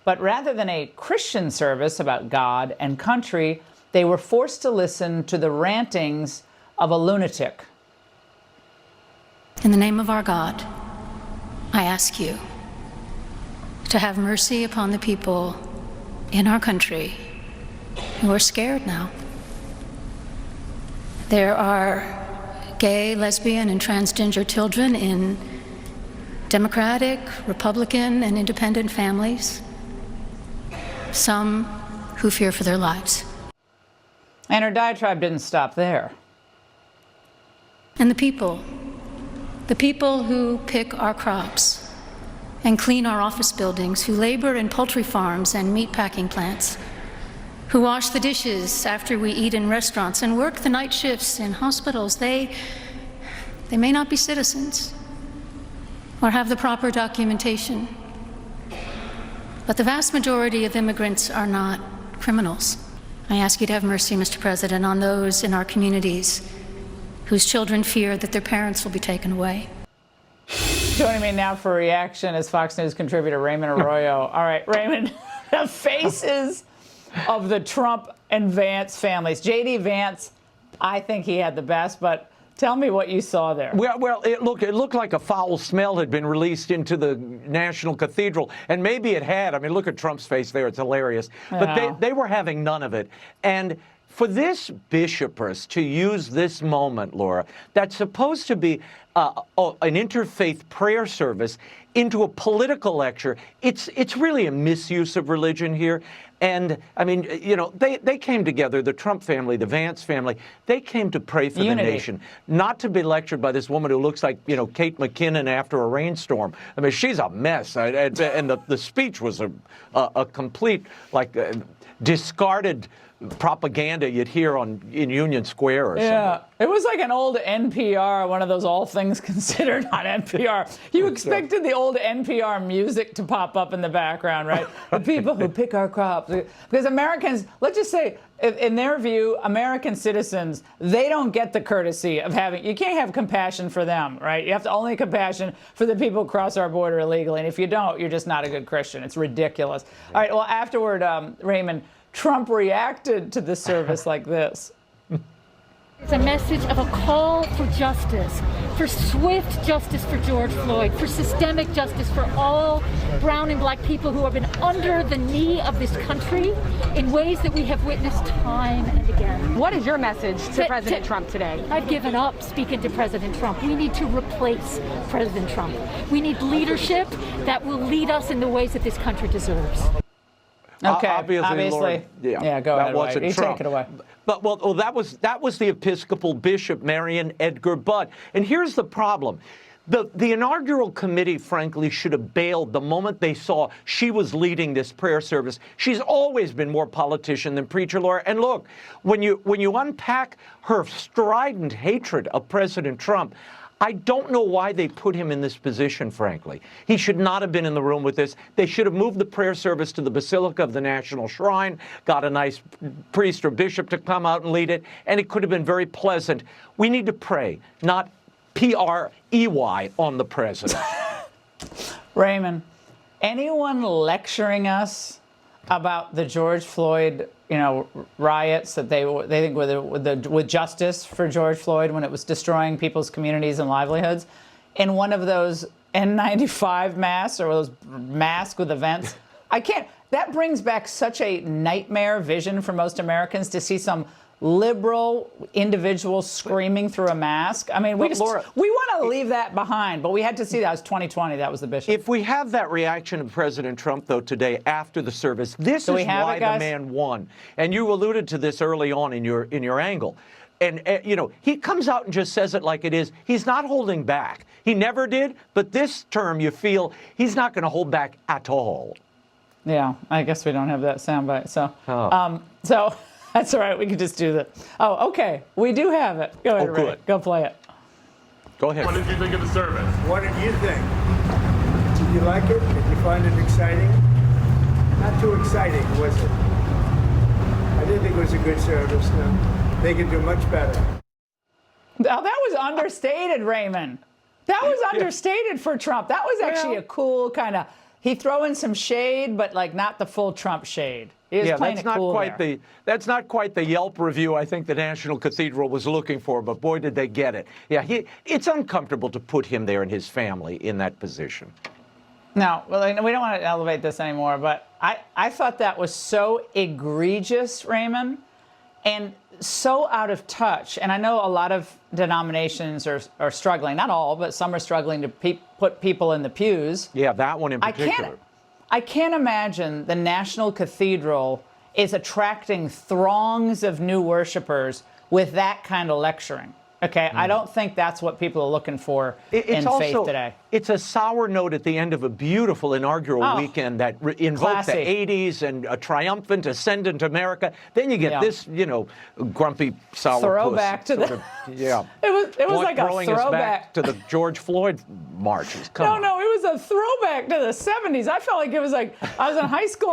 But rather than a Christian service about God and country, they were forced to listen to the rantings of a lunatic. In the name of our God, I ask you to have mercy upon the people in our country who are scared now. There are gay, lesbian, and transgender children in Democratic, Republican, and independent families, some who fear for their lives. And her diatribe didn't stop there. And the people who pick our crops and clean our office buildings, who labor in poultry farms and meatpacking plants, who wash the dishes after we eat in restaurants and work the night shifts in hospitals, they may not be citizens or have the proper documentation, but the vast majority of immigrants are not criminals. I ask you to have mercy, Mr. President, on those in our communities whose children fear that their parents will be taken away. Joining me now for a reaction is Fox News contributor Raymond Arroyo. All right, Raymond, the faces of the Trump and Vance families. J.D. Vance, I think he had the best, but tell me what you saw there. Well, it looked like a foul smell had been released into the National Cathedral, and maybe it had. I mean, look at Trump's face there; it's hilarious. But they were having none of it. And for this bishopress to use this moment, Laura, that's supposed to be an interfaith prayer service into a political lecture, it's really a misuse of religion here. And, I mean, you know, they came together, the Trump family, the Vance family, they came to pray for the nation, not to be lectured by this woman who looks like, you know, Kate McKinnon after a rainstorm. I mean, she's a mess. And the speech was a complete, like, discarded propaganda you'd hear in Union Square or something. Yeah, it was like an old NPR, one of those All Things Considered on NPR. You expected the old NPR music to pop up in the background, right? The people who pick our crops. Because Americans, let's just say, in their view, American citizens, they don't get the courtesy of having, you can't have compassion for them, right? You have to only compassion for the people who cross our border illegally. And if you don't, you're just not a good Christian. It's ridiculous. All right, well, afterward, Raymond, Trump reacted to the service like this. It's a message of a call for justice, for swift justice for George Floyd, for systemic justice for all brown and black people who have been under the knee of this country in ways that we have witnessed time and again. What is your message to President Trump today? I've given up speaking to President Trump. We need to replace President Trump. We need leadership that will lead us in the ways that this country deserves. Okay, obviously. Lord, yeah, go ahead. Wasn't Trump. Take it away. But well, that was the Episcopal Bishop Marion Edgar Budd. And here's the problem. The inaugural committee, frankly, should have bailed the moment they saw she was leading this prayer service. She's always been more politician than preacher, Laura. And look, when you unpack her strident hatred of President Trump, I don't know why they put him in this position, frankly. He should not have been in the room with this. They should have moved the prayer service to the Basilica of the National Shrine, got a nice priest or bishop to come out and lead it, and it could have been very pleasant. We need to pray, not P-R-E-Y on the president. Raymond, anyone lecturing us about the George Floyd, riots that they think with justice for George Floyd when it was destroying people's communities and livelihoods, in one of those N95 masks or those masks with events, I can't. That brings back such a nightmare vision for most Americans to see some liberal individual screaming through a mask. I mean, we want to leave that behind, but we had to see that. It was 2020. That was the bishop. If we have that reaction of President Trump, though, today after the service, this is why the man won. And you alluded to this early on in your angle. And, he comes out and just says it like it is. He's not holding back. He never did. But this term, you feel he's not going to hold back at all. Yeah, I guess we don't have that soundbite. So, that's all right. We can just do that. Oh, okay. We do have it. Go ahead, Ray. Go play it. Go ahead. What did you think of the service? What did you think? Did you like it? Did you find it exciting? Not too exciting, was it? I didn't think it was a good service. No. They could do much better. Now, that was understated, Raymond. That was understated for Trump. That was actually a cool kind of he throw in some shade, but like not the full Trump shade. He was playing that's it not cool quite there. that's not quite the Yelp review I think the National Cathedral was looking for, but boy, did they get it. Yeah, it's uncomfortable to put him there and his family in that position. No, well, we don't want to elevate this anymore, but I thought that was so egregious, Raymond, and so out of touch. And I know a lot of denominations are struggling, not all, but some are struggling to put people in the pews. Yeah, that one in particular. I can't imagine the National Cathedral is attracting throngs of new worshipers with that kind of lecturing. Okay, I don't think that's what people are looking for in faith today. It's a sour note at the end of a beautiful inaugural weekend that invoked the 80s and a triumphant ascendant America. Then you get this, grumpy sour throwback to the. Yeah. It was like a throwing us throwback back to the George Floyd marches. Come on. No, it was a throwback to the 70s. I felt like it was like I was in high school.